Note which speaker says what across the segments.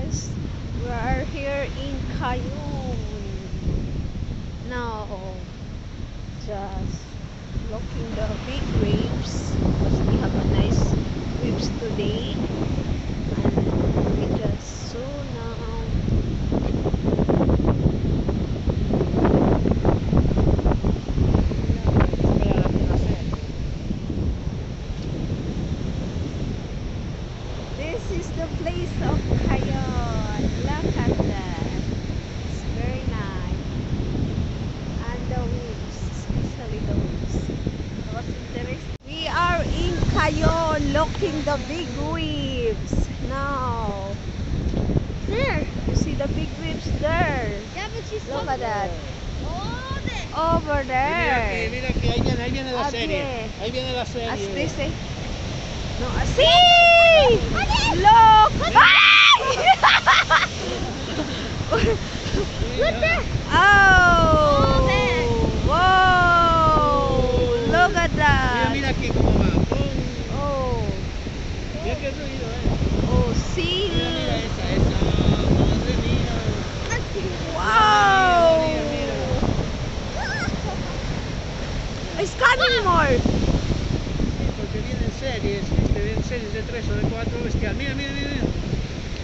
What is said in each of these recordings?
Speaker 1: guys, we are here in Cayun now, just looking the big waves because we have a nice waves today, and we just saw now. This is the place of Cayun. Look at that. It's very nice. And the waves, especially the waves. What's interesting? We are in Cayun looking the big waves. Now, there. You see the big waves there.
Speaker 2: Yeah, but she's
Speaker 1: Look at that.
Speaker 2: Oh, there.
Speaker 1: Over there.
Speaker 3: Mira que ahí viene la serie. Ahí viene la serie.
Speaker 1: As they say. No, see! Look!
Speaker 2: Look there.
Speaker 1: Oh!
Speaker 2: there.
Speaker 1: Whoa! Look at that!
Speaker 3: Mira aquí cómo va.
Speaker 1: Oh!
Speaker 3: Mira qué ruido,
Speaker 1: Oh, see!
Speaker 3: Mira esa. Madre mía.
Speaker 1: Wow!
Speaker 3: Mira.
Speaker 1: It's coming more!
Speaker 3: Porque vienen series, ¿viste? Vienen series de 3 o de 4 bestial. Mira.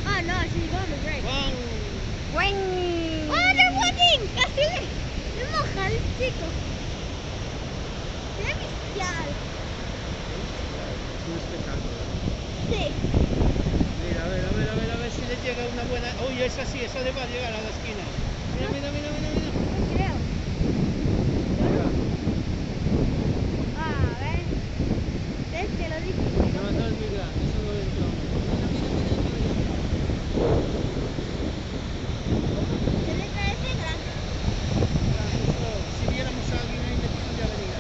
Speaker 2: Oh, no, she's going to break.
Speaker 3: ¡Bam!
Speaker 1: Wing!
Speaker 2: Oh, they're winning. Casi le moja el chico. ¡Qué bestial!
Speaker 3: Es un espectáculo.
Speaker 2: Sí.
Speaker 3: Mira, a ver si le llega una buena. Uy, esa sí, esa le va a llegar a la esquina. Mira.
Speaker 2: No creo. A ver. ¿Ves que lo dije?
Speaker 3: No es muy grande, eso no entró.
Speaker 2: ¿Qué le parece grande?
Speaker 3: Si viéramos a alguien ahí metido ya venía.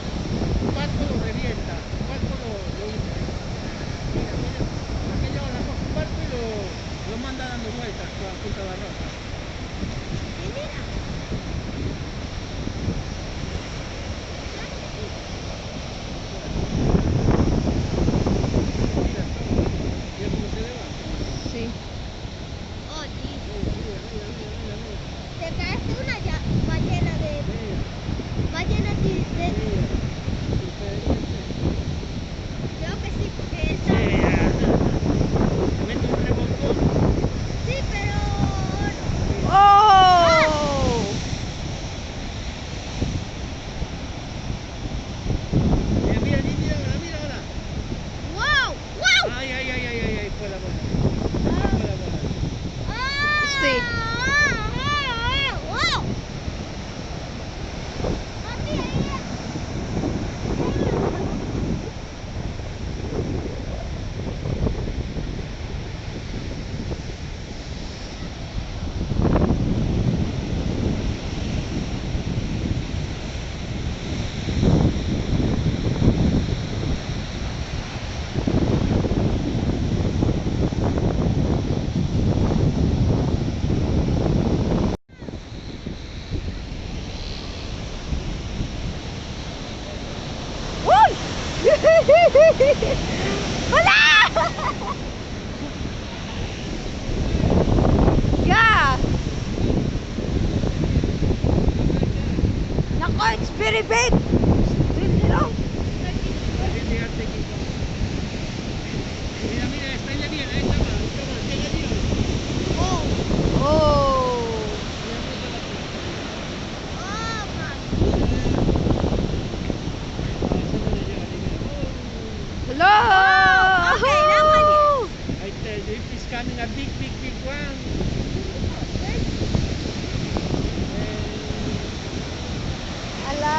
Speaker 3: Un barco lo revienta, un barco lo hunde. Mira, aquella ola coge un barco y lo manda dando vueltas por la punta de las rocas.
Speaker 2: Sí, mira.
Speaker 3: Mira cómo se levanta.
Speaker 1: Sí.
Speaker 2: Oh, sí.
Speaker 3: Mira.
Speaker 2: Te parece una ballena de... Ballena de... Creo que sí, porque está...
Speaker 3: Se mete un revolcón.
Speaker 2: Sí, pero...
Speaker 1: Oh!
Speaker 3: Mira ahora.
Speaker 2: ¡Wow! ¡Wow!
Speaker 3: Ay, fue la bola.
Speaker 1: Sí.
Speaker 2: ¡Wow!
Speaker 1: Uy! ¡Hola! Yeah! Nako, it's very big!
Speaker 3: Mira, está en la bien, ahí está mal, que le dio.
Speaker 1: Oh! Hello!
Speaker 2: Okay, that one.
Speaker 3: I tell you, if it's coming a big one.
Speaker 1: Ala.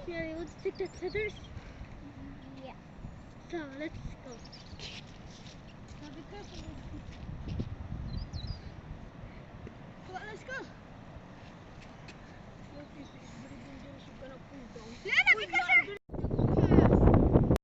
Speaker 2: Here, let's take the scissors. Yeah. So let's go. Now be careful with the people. Come on, let's go.
Speaker 1: Look, it's very dangerous. You're gonna fall down.
Speaker 2: Lena, be careful.